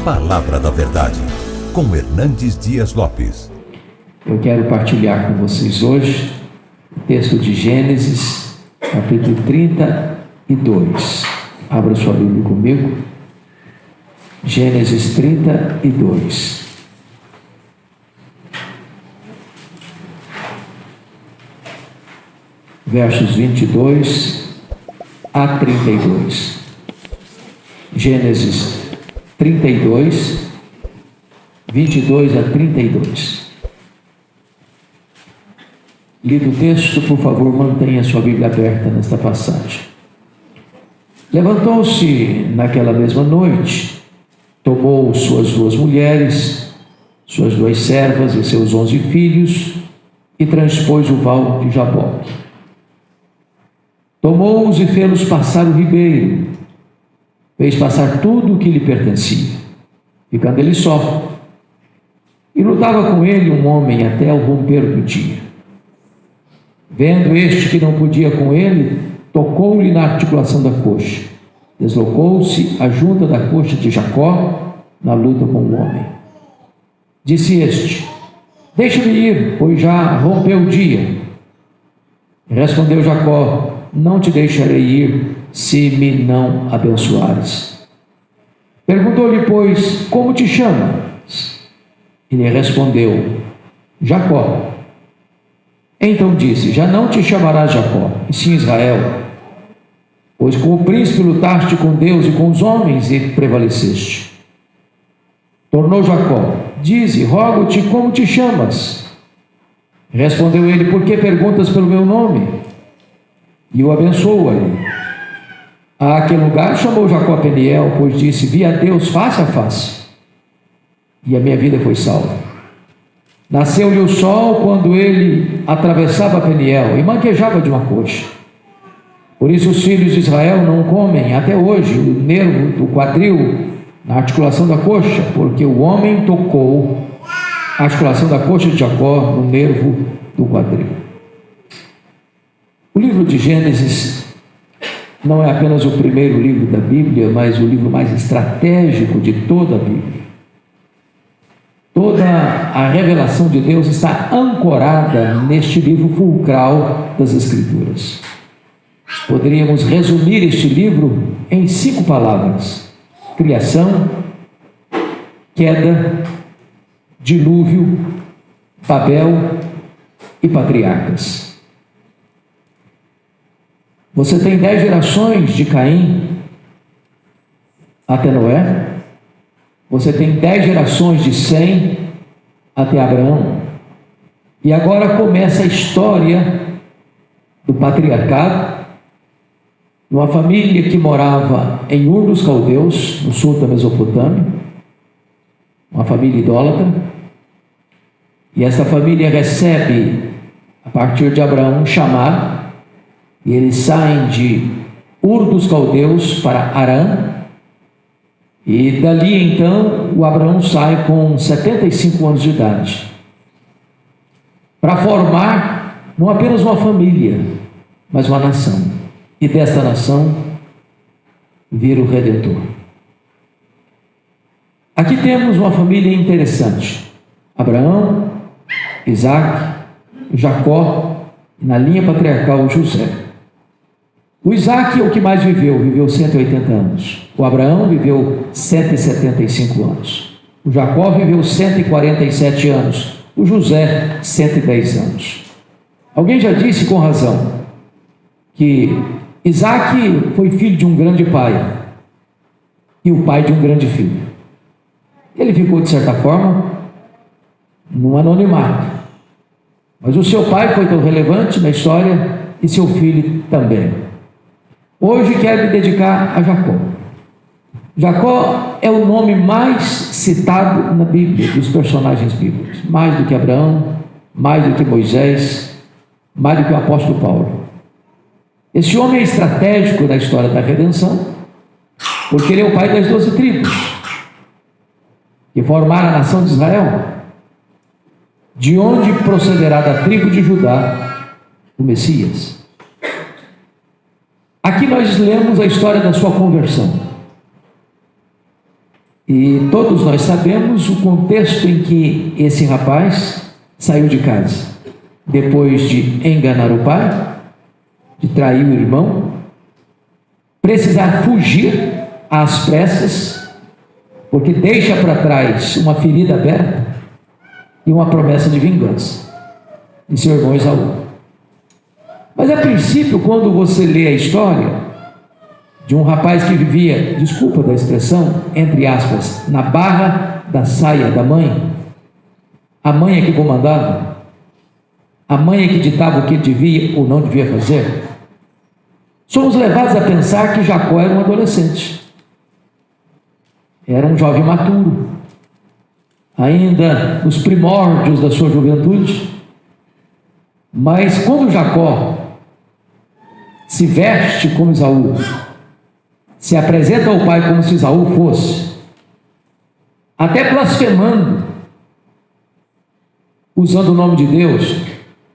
Palavra da Verdade, com Hernandes Dias Lopes. Eu quero partilhar com vocês hoje o texto de Gênesis, capítulo 32. Abra sua Bíblia comigo. Gênesis 32. Versos 22 a 32. Gênesis 32, 22 a 32. Lido o texto, por favor, mantenha sua Bíblia aberta nesta passagem. Levantou-se naquela mesma noite, tomou suas 2 mulheres, suas 2 servas e seus 11 filhos, e transpôs o val de Jaboque. Tomou-os e fê-los passar o ribeiro, fez passar tudo o que lhe pertencia, ficando ele só. E lutava com ele um homem até o romper do dia. Vendo este que não podia com ele, tocou-lhe na articulação da coxa. Deslocou-se a junta da coxa de Jacó na luta com o homem. Disse este: deixa-me ir, pois já rompeu o dia. Respondeu Jacó: não te deixarei ir, se me não abençoares. Perguntou-lhe, pois, como te chamas? Ele respondeu: Jacó. Então disse: já não te chamarás Jacó, e sim Israel, pois como príncipe lutaste com Deus e com os homens e prevaleceste. Tornou Jacó: dize, rogo-te, como te chamas? Respondeu ele: por que perguntas pelo meu nome? E o abençoou-lhe. A aquele lugar chamou Jacó Peniel, pois disse: vi a Deus face a face, e a minha vida foi salva. Nasceu-lhe o sol quando ele atravessava Peniel e manquejava de uma coxa. Por isso os filhos de Israel não comem até hoje o nervo do quadril na articulação da coxa, porque o homem tocou a articulação da coxa de Jacó no nervo do quadril. O livro de Gênesis não é apenas o primeiro livro da Bíblia, mas o livro mais estratégico de toda a Bíblia. Toda a revelação de Deus está ancorada neste livro fulcral das Escrituras. Poderíamos resumir este livro em 5 palavras: criação, queda, dilúvio, Babel e patriarcas. Você tem 10 gerações de Caim até Noé. Você tem 10 gerações de Sem até Abraão. E agora começa a história do patriarcado, de uma família que morava em Ur dos Caldeus, no sul da Mesopotâmia, uma família idólatra. E essa família recebe, a partir de Abraão, um chamado, e eles saem de Ur dos Caldeus para Harã. E dali então o Abraão sai com 75 anos de idade, para formar não apenas uma família, mas uma nação. E desta nação vira o Redentor. Aqui temos uma família interessante: Abraão, Isaac, Jacó, e na linha patriarcal José. O Isaac é o que mais viveu 180 anos. O Abraão viveu 175 anos. O Jacó viveu 147 anos. O José, 110 anos. Alguém já disse com razão que Isaac foi filho de um grande pai e o pai de um grande filho. Ele ficou, de certa forma, no anonimato. Mas o seu pai foi tão relevante na história e seu filho também. Hoje quero me dedicar a Jacó. Jacó é o nome mais citado na Bíblia, dos personagens bíblicos. Mais do que Abraão, mais do que Moisés, mais do que o apóstolo Paulo. Esse homem é estratégico na história da redenção, porque ele é o pai das 12 tribos, que formaram a nação de Israel, de onde procederá da tribo de Judá o Messias. Aqui nós lemos a história da sua conversão. E todos nós sabemos o contexto em que esse rapaz saiu de casa, depois de enganar o pai, de trair o irmão, precisar fugir às pressas, porque deixa para trás uma ferida aberta e uma promessa de vingança de seu irmão Esaú. Mas a princípio, quando você lê a história de um rapaz que vivia, desculpa da expressão, entre aspas, na barra da saia da mãe, a mãe é que comandava, a mãe é que ditava o que devia ou não devia fazer, somos levados a pensar que Jacó era um adolescente, era um jovem maturo, ainda nos primórdios da sua juventude. Mas quando Jacó se veste como Esaú, se apresenta ao pai como se Esaú fosse, até blasfemando, usando o nome de Deus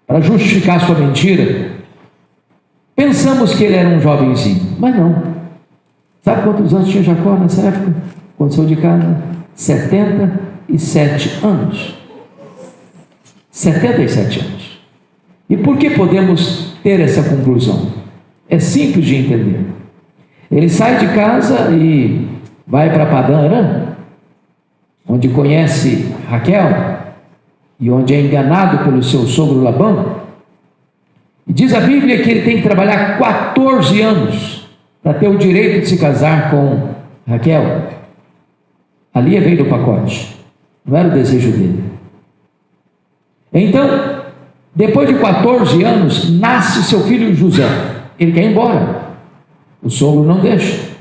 para justificar sua mentira, pensamos que ele era um jovenzinho, mas não. Sabe quantos anos tinha Jacó nessa época, quando saiu de casa? 77 anos. 77 anos. E por que podemos ter essa conclusão? É simples de entender. Ele sai de casa e vai para Padã Arã, onde conhece Raquel e onde é enganado pelo seu sogro Labão. E diz a Bíblia que ele tem que trabalhar 14 anos para ter o direito de se casar com Raquel. Ali veio do pacote, não era o desejo dele. Então, depois de 14 anos, nasce seu filho José. Ele quer ir embora, o sogro não deixa,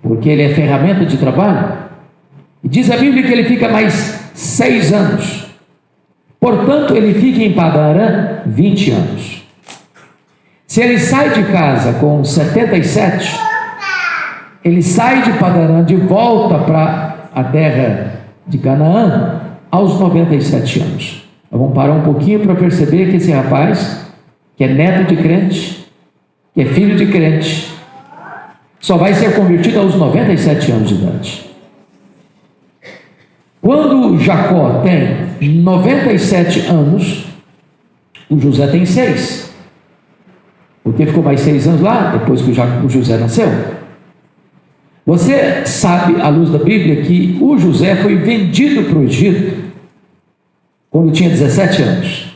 porque ele é ferramenta de trabalho. E diz a Bíblia que ele fica mais 6 anos. Portanto, ele fica em Padã Arã 20 anos. Se ele sai de casa com 77, ele sai de Padã Arã de volta para a terra de Canaã aos 97 anos. Nós vamos parar um pouquinho para perceber que esse rapaz, que é neto de crente, que é filho de crente, só vai ser convertido aos 97 anos de idade. Quando Jacó tem 97 anos, o José tem 6, porque ficou mais 6 anos lá, depois que o José nasceu. Você sabe, à luz da Bíblia, que o José foi vendido para o Egito quando tinha 17 anos.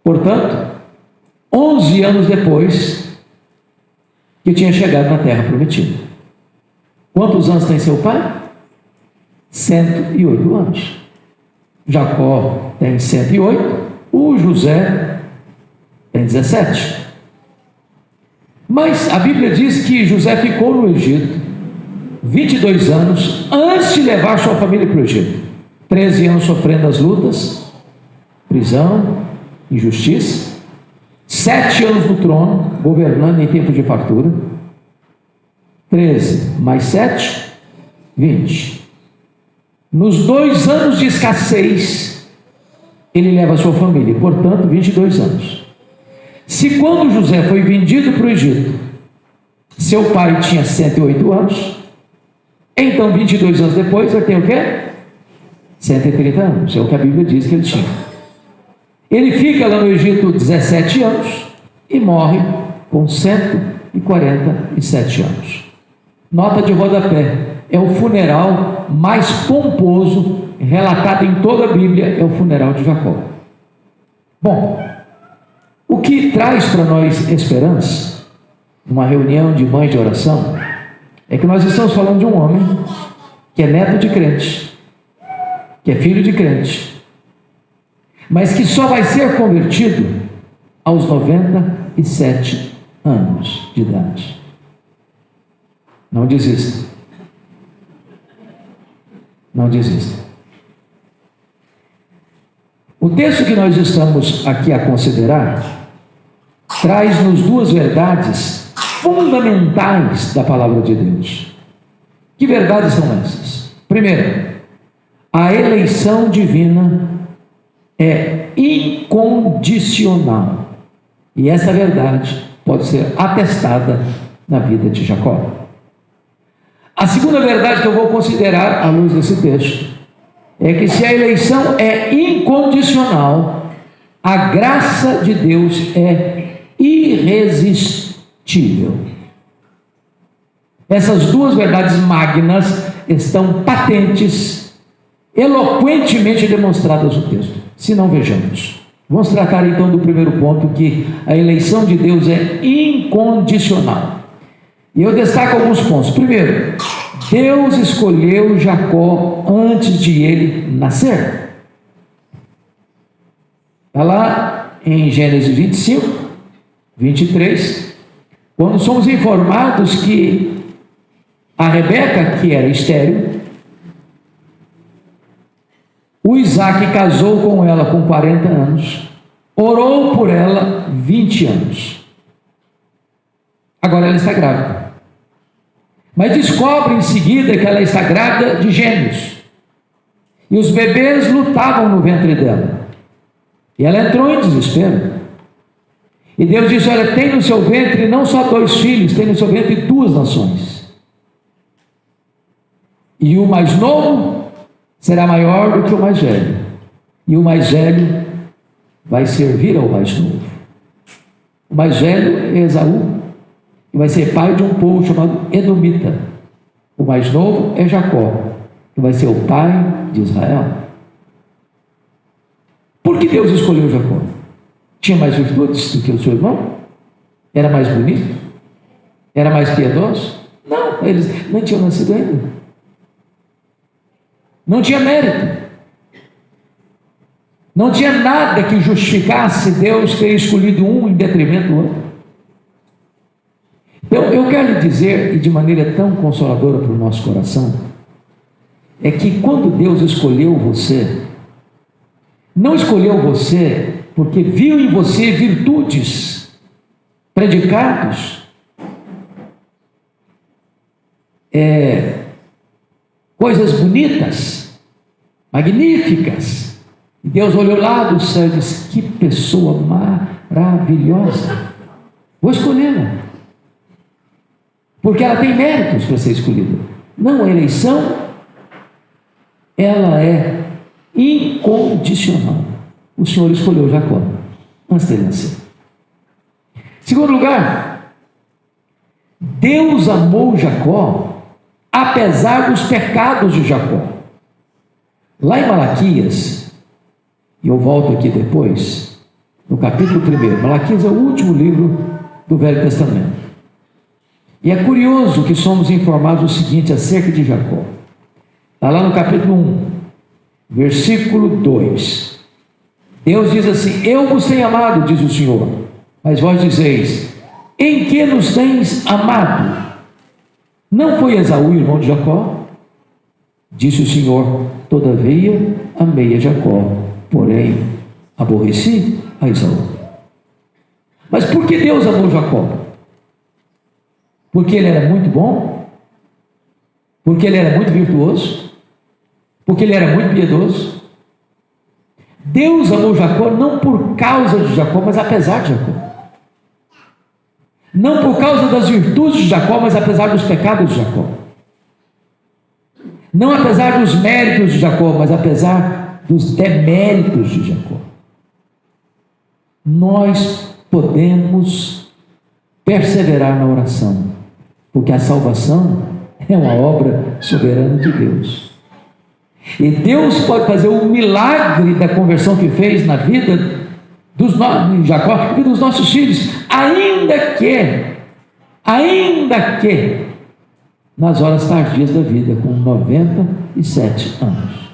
Portanto, 11 anos depois que tinha chegado na terra prometida. Quantos anos tem seu pai? 108 anos. Jacó tem 108, o José tem 17. Mas a Bíblia diz que José ficou no Egito 22 anos antes de levar sua família para o Egito. 13 anos sofrendo as lutas, prisão, injustiça. 7 anos no trono, governando em tempo de fartura. 13 mais 7, 20. Nos 2 anos de escassez, ele leva a sua família, portanto, 22 anos. Se quando José foi vendido para o Egito, seu pai tinha 108 anos, então 22 anos depois ele tem o quê? 130 anos, é o que a Bíblia diz que ele tinha. Ele fica lá no Egito 17 anos e morre com 147 anos. Nota de rodapé, é o funeral mais pomposo relatado em toda a Bíblia, é o funeral de Jacó. Bom, o que traz para nós esperança, numa reunião de mães de oração, é que nós estamos falando de um homem que é neto de crente, que é filho de crente, mas que só vai ser convertido aos 97 anos de idade. Não desista. Não desista. O texto que nós estamos aqui a considerar traz-nos 2 verdades fundamentais da palavra de Deus. Que verdades são essas? Primeiro, a eleição divina é incondicional. E essa verdade pode ser atestada na vida de Jacó. A segunda verdade que eu vou considerar à luz desse texto é que se a eleição é incondicional, a graça de Deus é irresistível. Essas duas verdades magnas estão patentes, eloquentemente demonstradas no texto. Se não, vejamos. Vamos tratar então do primeiro ponto, que a eleição de Deus é incondicional. E eu destaco alguns pontos. Primeiro, Deus escolheu Jacó antes de ele nascer. Está lá em Gênesis 25, 23, quando somos informados que a Rebeca, que era estéril, o Isaac casou com ela com 40 anos, orou por ela 20 anos. Agora ela está grávida. Mas descobre em seguida que ela está grávida de gêmeos. E os bebês lutavam no ventre dela. E ela entrou em desespero. E Deus disse: olha, tem no seu ventre não só 2 filhos, tem no seu ventre 2 nações. E o mais novo será maior do que o mais velho. E o mais velho vai servir ao mais novo. O mais velho é Esaú, que vai ser pai de um povo chamado Edomita. O mais novo é Jacó, que vai ser o pai de Israel. Por que Deus escolheu Jacó? Tinha mais virtudes do que o seu irmão? Era mais bonito? Era mais piedoso? Não, eles não tinham nascido ainda. Não tinha mérito. Não tinha nada que justificasse Deus ter escolhido um em detrimento do outro. Então, eu quero lhe dizer, e de maneira tão consoladora para o nosso coração, é que quando Deus escolheu você, não escolheu você porque viu em você virtudes, predicados, coisas bonitas, magníficas. E Deus olhou lá do céu e disse: que pessoa maravilhosa, vou escolhê-la, porque ela tem méritos para ser escolhida. Não, a eleição, ela é incondicional. O Senhor escolheu Jacó antes dele nascer. Segundo lugar, Deus amou Jacó apesar dos pecados de Jacó. Lá em Malaquias, e eu volto aqui depois, no capítulo 1, Malaquias é o último livro do Velho Testamento. E é curioso que somos informados o seguinte acerca de Jacó. Está lá no capítulo 1, versículo 2. Deus diz assim: eu vos tenho amado, diz o Senhor, mas vós dizeis: em que nos tens amado? Não foi Esaú, irmão de Jacó? Disse o Senhor: todavia amei a Jacó, porém aborreci a Esaú. Mas por que Deus amou Jacó? Porque ele era muito bom? Porque ele era muito virtuoso? Porque ele era muito piedoso? Deus amou Jacó não por causa de Jacó, mas apesar de Jacó. Não por causa das virtudes de Jacó, mas apesar dos pecados de Jacó. Não apesar dos méritos de Jacó, mas apesar dos deméritos de Jacó. Nós podemos perseverar na oração, porque a salvação é uma obra soberana de Deus. E Deus pode fazer o milagre da conversão que fez na vida de Jacó, na vida dos nossos filhos, ainda que nas horas tardias da vida, com 97 anos.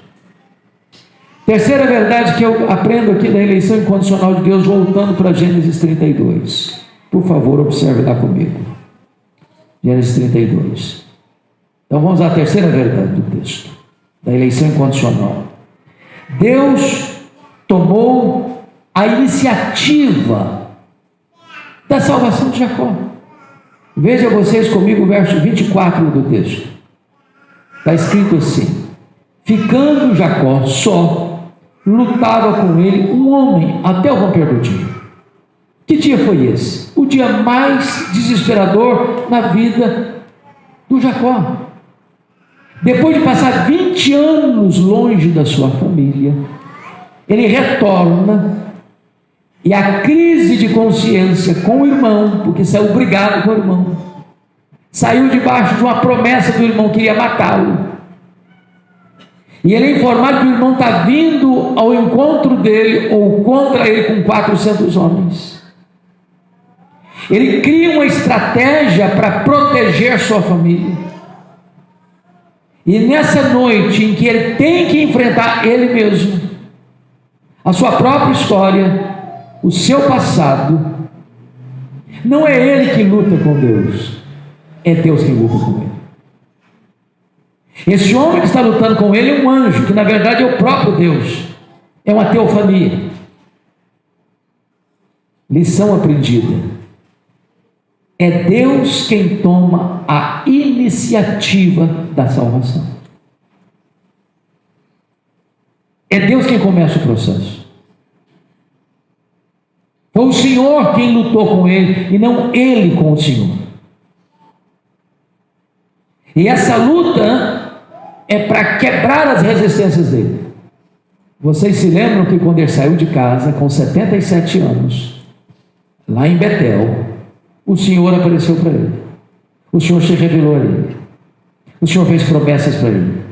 Terceira verdade que eu aprendo aqui da eleição incondicional de Deus, voltando para Gênesis 32. Por favor, observe lá comigo. Gênesis 32. Então vamos à terceira verdade do texto, da eleição incondicional. Deus tomou a iniciativa da salvação de Jacó. Veja vocês comigo o verso 24 do texto. Está escrito assim: ficando Jacó só, lutava com ele um homem até o romper do dia. Que dia foi esse? O o dia mais desesperador na vida do Jacó. Depois de passar 20 anos longe da sua família, ele retorna, e a crise de consciência com o irmão, porque saiu brigado com o irmão, saiu debaixo de uma promessa do irmão que iria matá-lo, e ele é informado que o irmão está vindo ao encontro dele, ou contra ele, com 400 homens. Ele cria uma estratégia para proteger sua família, e nessa noite em que ele tem que enfrentar ele mesmo, a sua própria história, o seu passado, não é ele que luta com Deus, é Deus que luta com ele. Esse homem que está lutando com ele é um anjo, que na verdade é o próprio Deus, é uma teofania. Lição aprendida: é Deus quem toma a iniciativa da salvação. É Deus quem começa o processo. Foi o Senhor quem lutou com ele, e não ele com o Senhor. E essa luta é para quebrar as resistências dele. Vocês se lembram que quando ele saiu de casa, com 77 anos, lá em Betel, o Senhor apareceu para ele. O Senhor se revelou a ele. O Senhor fez promessas para ele.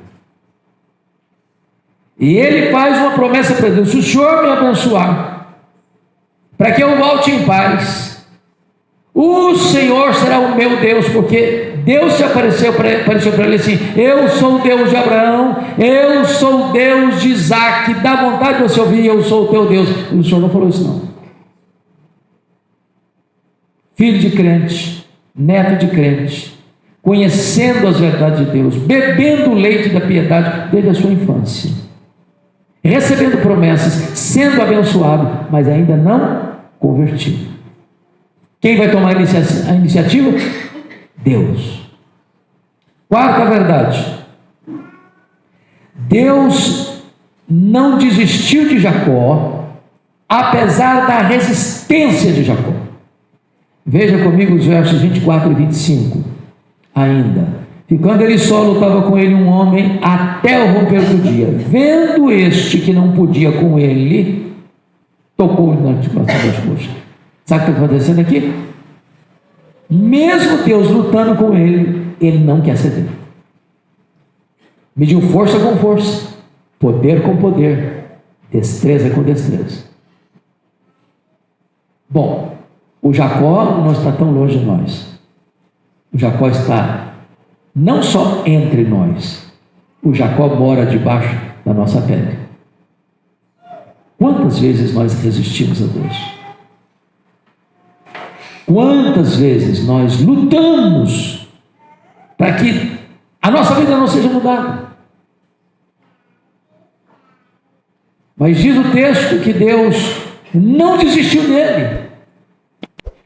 E ele faz uma promessa para Deus: se o Senhor me abençoar, para que eu volte em paz, o Senhor será o meu Deus, porque Deus se apareceu para ele assim: eu sou o Deus de Abraão, eu sou o Deus de Isaac, dá vontade de você ouvir, eu sou o teu Deus. E o Senhor não falou isso não. Filho de crente, neto de crente, conhecendo as verdades de Deus, bebendo o leite da piedade desde a sua infância, recebendo promessas, sendo abençoado, mas ainda não convertido. Quem vai tomar a iniciativa? Deus. Quarta verdade: Deus não desistiu de Jacó, apesar da resistência de Jacó. Veja comigo os versos 24 e 25. Ainda, ficando ele só, lutava com ele um homem até o romper do dia. Vendo este que não podia com ele, tocou-lhe na articulação das coxas. Sabe o que está acontecendo aqui? Mesmo Deus lutando com ele, ele não quer ceder. Mediu força com força, poder com poder, destreza com destreza. Bom, o Jacó não está tão longe de nós. O Jacó está não só entre nós, o Jacó mora debaixo da nossa pele. Quantas vezes nós resistimos a Deus? Quantas vezes nós lutamos para que a nossa vida não seja mudada? Mas diz o texto que Deus não desistiu dele,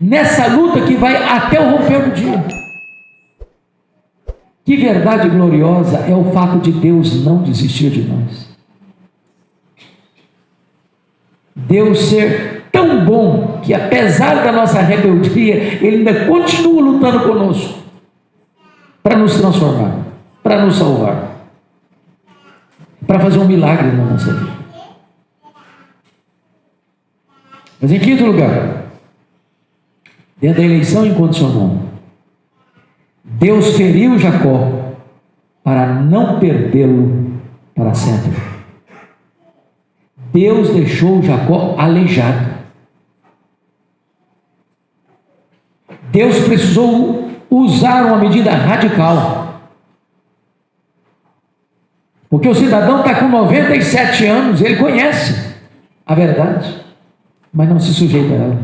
nessa luta que vai até o romper do dia. Que verdade gloriosa é o fato de Deus não desistir de nós. Deus ser tão bom que, apesar da nossa rebeldia, Ele ainda continua lutando conosco para nos transformar, para nos salvar, para fazer um milagre na nossa vida. Mas em quinto lugar, dentro da eleição incondicional, Deus feriu Jacó para não perdê-lo para sempre. Deus deixou Jacó aleijado. Deus precisou usar uma medida radical, porque o cidadão está com 97 anos, ele conhece a verdade, mas não se sujeita a ela.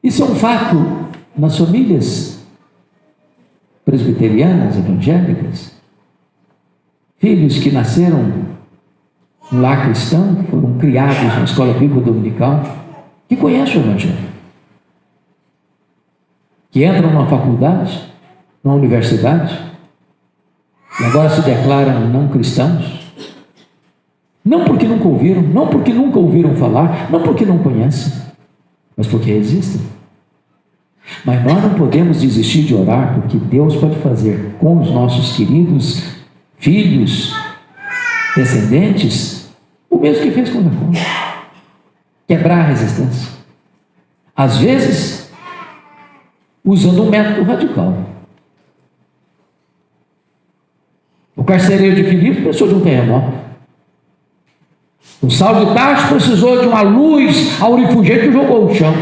Isso é um fato nas famílias presbiterianas, evangélicas. Filhos que nasceram no lar cristão, que foram criados na escola bíblica dominical, que conhecem o evangelho, que entram numa faculdade, numa universidade, e agora se declaram não cristãos, não porque nunca ouviram, não porque nunca ouviram falar, não porque não conhecem, mas porque existem. Mas nós não podemos desistir de orar, porque Deus pode fazer com os nossos queridos filhos, descendentes, o mesmo que fez com Jacó. Quebrar a resistência. Às vezes, usando um método radical. O carcereiro de Filipe precisou de um terremoto. O Saulo de Tarso precisou de uma luz aurifugente que jogou o chão.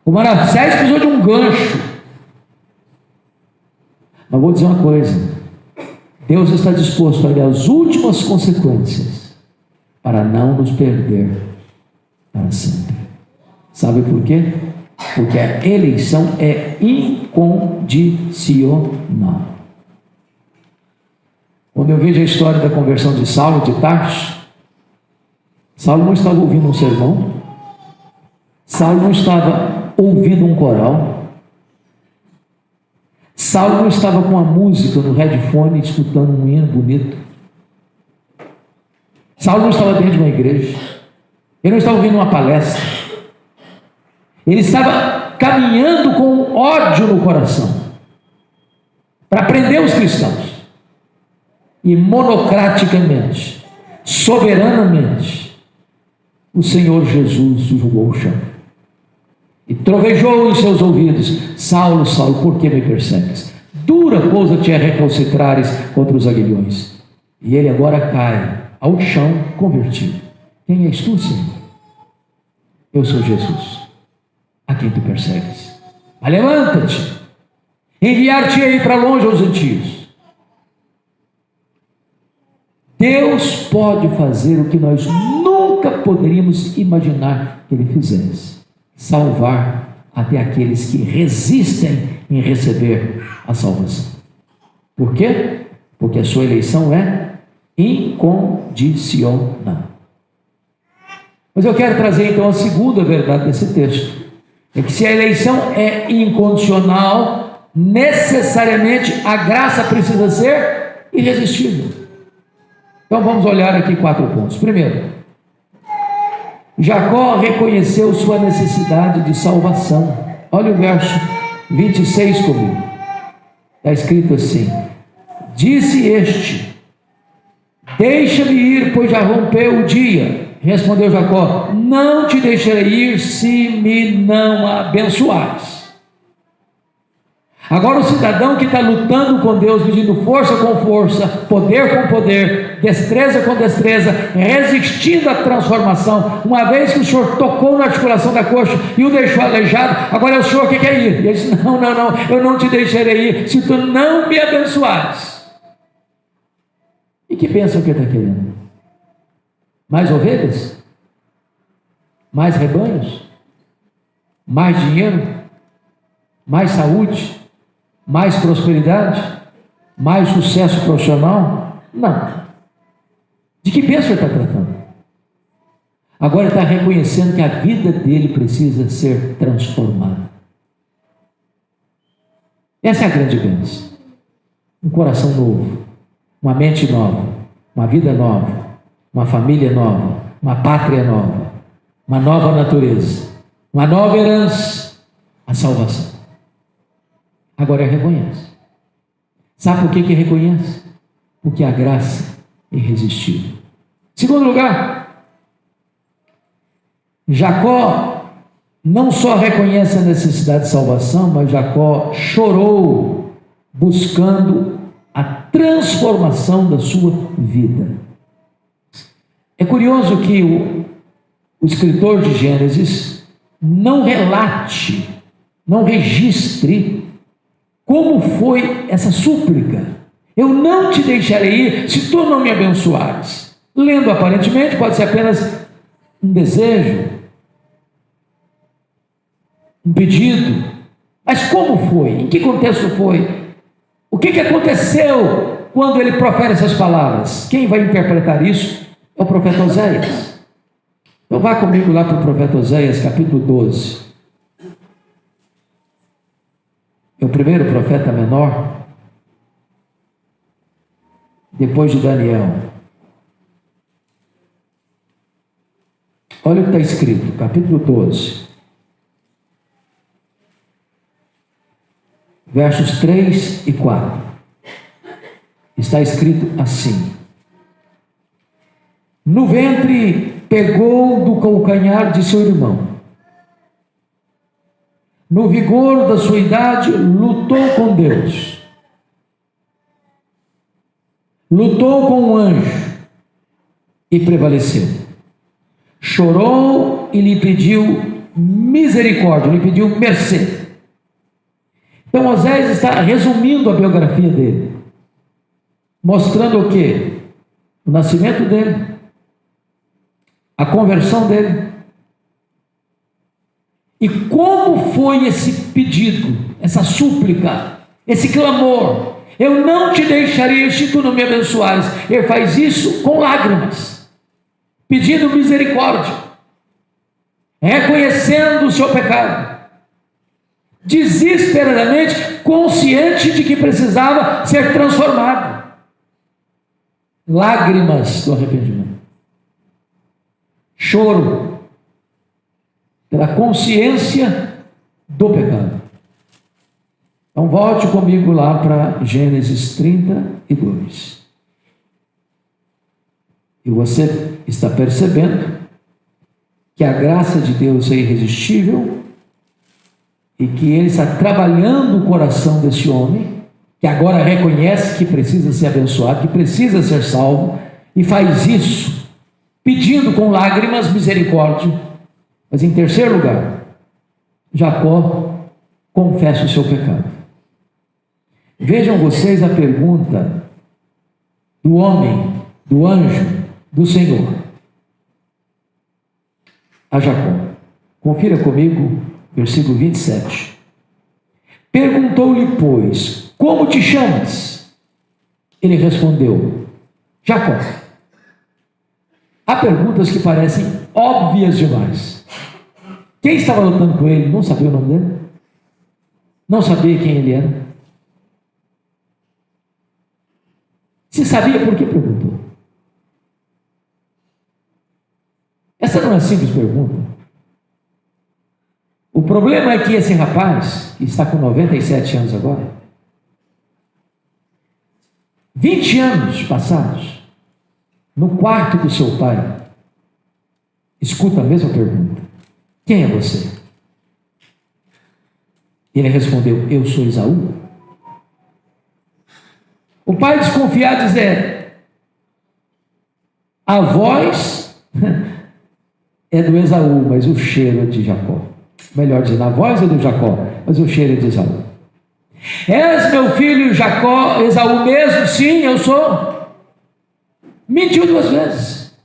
O Manassés precisou de um gancho. Mas vou dizer uma coisa: Deus está disposto a ver as últimas consequências para não nos perder para sempre. Sabe por quê? Porque a eleição é incondicional. Quando eu vejo a história da conversão de Saulo de Tarso, Saulo não estava ouvindo um sermão, Saulo não estava ouvindo um coral, Saulo não estava com a música no headphone escutando um hino bonito, Saulo não estava dentro de uma igreja, ele não estava ouvindo uma palestra, ele estava caminhando com ódio no coração para prender os cristãos. E monocraticamente, soberanamente, o Senhor Jesus jogou o chão e trovejou em seus ouvidos: Saulo, Saulo, por que me persegues? Dura coisa te é recalcitrares contra os aguilhões. E ele agora cai ao chão convertido. Quem és tu, Senhor? Eu sou Jesus, a quem tu persegues. Mas levanta-te, enviar-te-ei para longe aos gentios. Deus pode fazer o que nós nunca poderíamos imaginar que Ele fizesse: salvar até aqueles que resistem em receber a salvação. Por quê? Porque a sua eleição é incondicional. Mas eu quero trazer então a segunda verdade desse texto: é que se a eleição é incondicional, necessariamente a graça precisa ser irresistível. Então vamos olhar aqui 4 pontos. Primeiro, Jacó reconheceu sua necessidade de salvação. Olha o verso 26 comigo. Está escrito assim: disse este: deixa-me ir, pois já rompeu o dia. Respondeu Jacó: não te deixarei ir se me não abençoares. Agora o cidadão que está lutando com Deus, medindo força com força, poder com poder, destreza com destreza, resistindo à transformação, uma vez que o Senhor tocou na articulação da coxa e o deixou aleijado, agora é o Senhor que quer ir. E ele disse: não, eu não te deixarei ir se tu não me abençoares. E que bênção que ele está querendo? Mais ovelhas? Mais rebanhos? Mais dinheiro? Mais saúde? Mais prosperidade? Mais sucesso profissional? Não. De que bênção ele está tratando? Agora ele está reconhecendo que a vida dele precisa ser transformada. Essa é a grande bênção. Um coração novo, uma mente nova, uma vida nova, uma família nova, uma pátria nova, uma nova natureza, uma nova herança, a salvação. Agora ele reconhece. Sabe por que reconhece? Porque a graça é irresistível. Segundo lugar, Jacó não só reconhece a necessidade de salvação, mas Jacó chorou buscando a transformação da sua vida. É curioso que o escritor de Gênesis não relate, não registre como foi essa súplica: eu não te deixarei ir se tu não me abençoares. Lendo aparentemente pode ser apenas um desejo, um pedido. Mas como foi? Em que contexto foi? O que aconteceu quando ele profere essas palavras? Quem vai interpretar isso é o profeta Oséias. Então vá comigo lá para o profeta Oséias, capítulo 12. É o primeiro profeta menor, depois de Daniel. Olha o que está escrito, capítulo 12, versos 3 e 4. Está escrito assim: no ventre pegou do calcanhar de seu irmão, no vigor da sua idade lutou com Deus, lutou com um anjo e prevaleceu. Chorou e lhe pediu misericórdia, lhe pediu mercê. Então Osés está resumindo a biografia dele, mostrando o quê? O nascimento dele, a conversão dele, e como foi esse pedido, essa súplica, esse clamor: eu não te deixarei se tu não me abençoares. Ele faz isso com lágrimas, pedindo misericórdia, reconhecendo o seu pecado, desesperadamente consciente de que precisava ser transformado. Lágrimas do arrependimento, choro pela consciência do pecado. Então volte comigo lá para Gênesis 32. E você está percebendo que a graça de Deus é irresistível e que Ele está trabalhando o coração desse homem, que agora reconhece que precisa ser abençoado, que precisa ser salvo, e faz isso pedindo com lágrimas misericórdia. Mas em terceiro lugar, Jacó confessa o seu pecado. Vejam vocês a pergunta do homem, do anjo, do Senhor a Jacó. Confira comigo, versículo 27. Perguntou-lhe, pois, como te chamas? Ele respondeu, Jacó. Há perguntas que parecem óbvias demais. Quem estava lutando com ele não sabia o nome dele? Não sabia quem ele era? Se sabia, por que perguntou? Essa não é simples pergunta. O problema é que esse rapaz, que está com 97 anos agora, 20 anos passados, no quarto do seu pai, escuta a mesma pergunta: quem é você? Ele respondeu, eu sou Esaú. O pai desconfiado dizer, a voz é do Esaú, mas o cheiro é de Jacó. Melhor dizendo, a voz é do Jacó, mas o cheiro é de Esaú. És meu filho Jacó, Esaú mesmo? Sim, eu sou. Mentiu 2 vezes.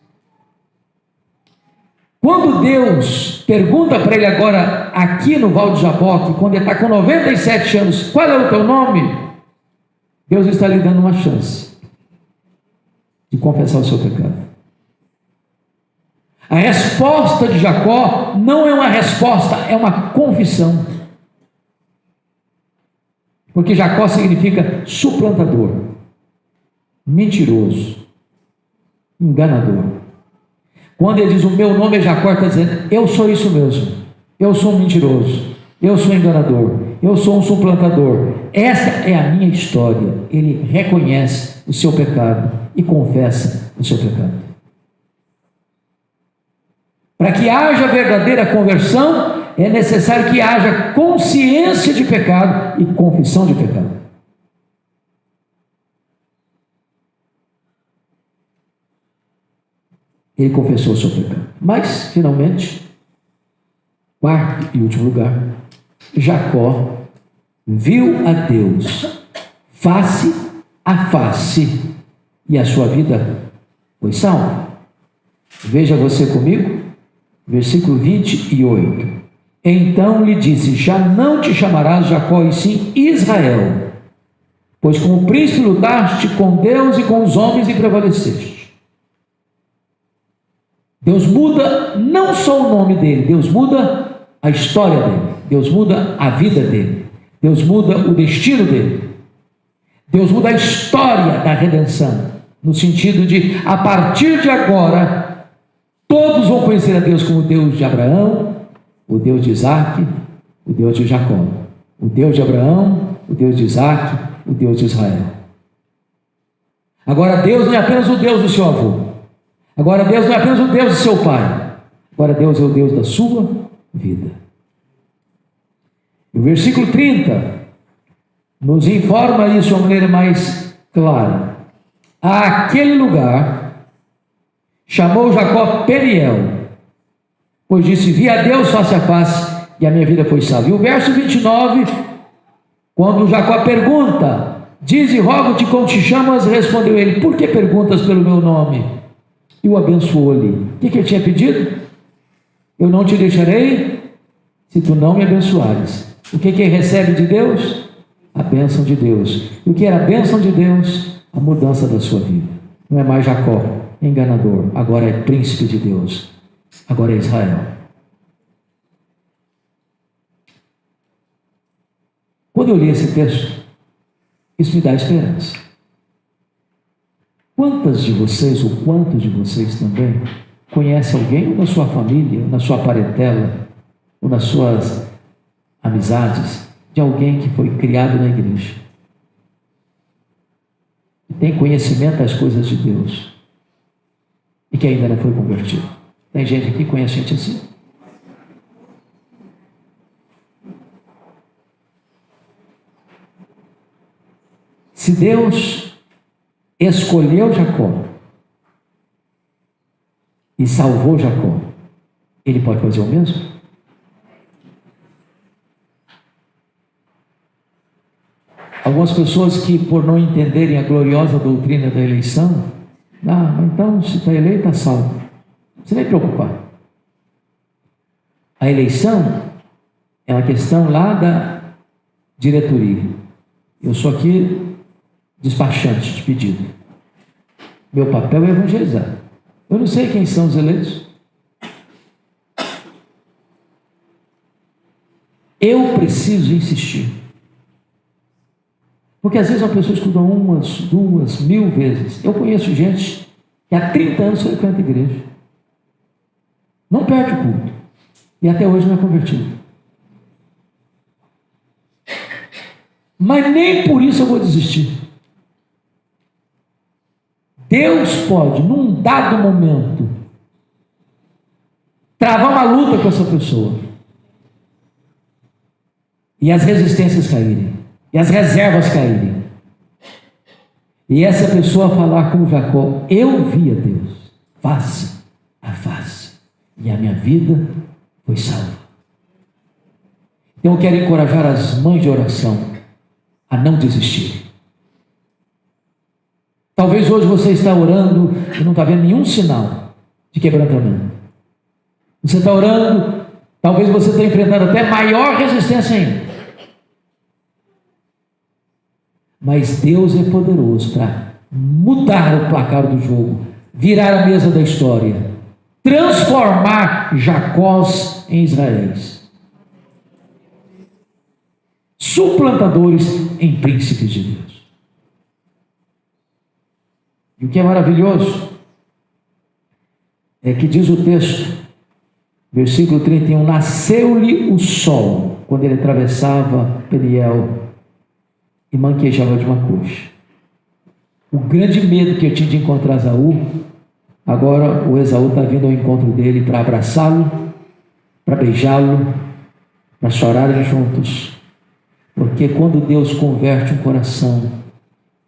Quando Deus pergunta para ele agora, aqui no Val de Jaboque, quando ele está com 97 anos, qual é o teu nome? Deus está lhe dando uma chance de confessar o seu pecado. A resposta de Jacó não é uma resposta, é uma confissão. Porque Jacó significa suplantador, mentiroso, enganador. Quando ele diz o meu nome é Jacó, ele está dizendo, eu sou isso mesmo, eu sou um mentiroso, eu sou um enganador, eu sou um suplantador. Essa é a minha história. Ele reconhece o seu pecado e confessa o seu pecado. Para que haja verdadeira conversão, é necessário que haja consciência de pecado e confissão de pecado. Ele confessou o seu pecado. Mas, finalmente, quarto e último lugar, Jacó viu a Deus face a face e a sua vida foi salva. Veja você comigo, versículo 28. Então lhe disse, já não te chamarás Jacó, e sim Israel, pois como príncipe lutaste com Deus e com os homens e prevaleceste. Deus muda não só o nome dele, Deus muda a história dele, Deus muda a vida dele, Deus muda o destino dele, Deus muda a história da redenção, no sentido de, a partir de agora, Todos vão conhecer a Deus como o Deus de Abraão, o Deus de Isaac, o Deus de Jacó. O Deus de Abraão, o Deus de Isaac, o Deus de Israel. Agora Deus não é apenas o Deus do seu avô. Agora Deus não é apenas o Deus do seu pai. Agora Deus é o Deus da sua vida. E o versículo 30 nos informa isso de uma maneira mais clara. Aquele lugar chamou Jacó Peniel, pois disse: vi a Deus face a face e a minha vida foi salva. E o verso 29, quando Jacó pergunta: dize, rogo-te como te chamas, respondeu ele: por que perguntas pelo meu nome? E o abençoou-lhe. O que ele tinha pedido? Eu não te deixarei se tu não me abençoares. O que ele recebe de Deus? A bênção de Deus. E o que era a bênção de Deus? A mudança da sua vida. Não é mais Jacó, enganador, agora é príncipe de Deus, agora é Israel. Quando eu li esse texto, isso me dá esperança. Quantas de vocês, ou quantos de vocês também, conhecem alguém, ou na sua família, ou na sua parentela, ou nas suas amizades, de alguém que foi criado na igreja, que tem conhecimento das coisas de Deus, e que ainda não foi convertido? Tem gente aqui que conhece gente assim? Se Deus escolheu Jacó e salvou Jacó, Ele pode fazer o mesmo? Algumas pessoas que, por não entenderem a gloriosa doutrina da eleição, então se está eleito, está salvo. Não precisa nem preocupar. A eleição é uma questão lá da diretoria. Eu sou aqui despachante de pedido. Meu papel é evangelizar. Eu não sei quem são os eleitos. Eu preciso insistir. Porque às vezes uma pessoa estuda 1, 2, 1000 vezes. Eu conheço gente que há 30 anos frequenta a igreja. Não perde o culto. E até hoje não é convertido. Mas nem por isso eu vou desistir. Deus pode, num dado momento, travar uma luta com essa pessoa. E as resistências caírem. E as reservas caírem. E essa pessoa falar com Jacó: eu vi a Deus face a face, e a minha vida foi salva. Então eu quero encorajar as mães de oração a não desistir. Talvez hoje você está orando e não está vendo nenhum sinal de quebrantamento. Você está orando, talvez você esteja enfrentando até maior resistência ainda. Mas Deus é poderoso para mudar o placar do jogo, virar a mesa da história, transformar Jacós em Israéis, suplantadores em príncipes de Deus. E o que é maravilhoso é que diz o texto, versículo 31, nasceu-lhe o sol quando ele atravessava Peniel e manquejava de uma coxa. O grande medo que eu tinha de encontrar Esaú, agora o Esaú está vindo ao encontro dele para abraçá-lo, para beijá-lo, para chorarem juntos. Porque quando Deus converte um coração,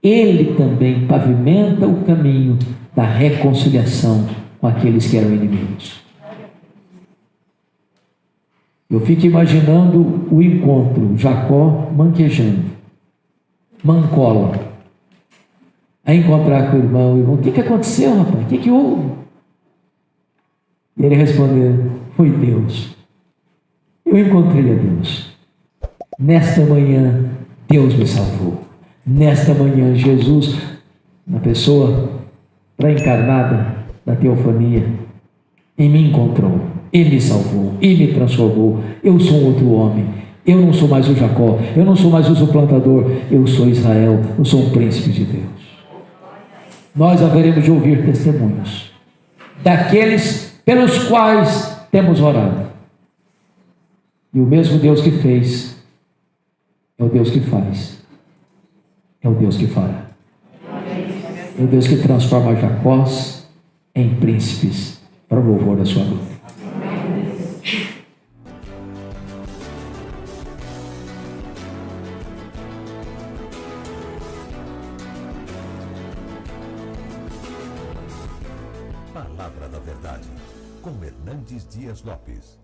Ele também pavimenta o caminho da reconciliação com aqueles que eram inimigos. Eu fico imaginando o encontro, Jacó manquejando, mancola, a encontrar com o irmão: o que aconteceu, rapaz? O que houve? E ele respondeu: foi Deus. Eu encontrei a Deus. Nesta manhã, Deus me salvou. Nesta manhã, Jesus, na pessoa pré-encarnada da teofania, e me encontrou, e me salvou, e me transformou. Eu sou um outro homem. Eu não sou mais o Jacó, eu não sou mais o suplantador, eu sou Israel, eu sou um príncipe de Deus. Nós haveremos de ouvir testemunhos daqueles pelos quais temos orado. E o mesmo Deus que fez, é o Deus que faz, é o Deus que fará. É o Deus que transforma Jacós em príncipes, para o louvor da sua glória. Palavra da Verdade, com Hernandes Dias Lopes.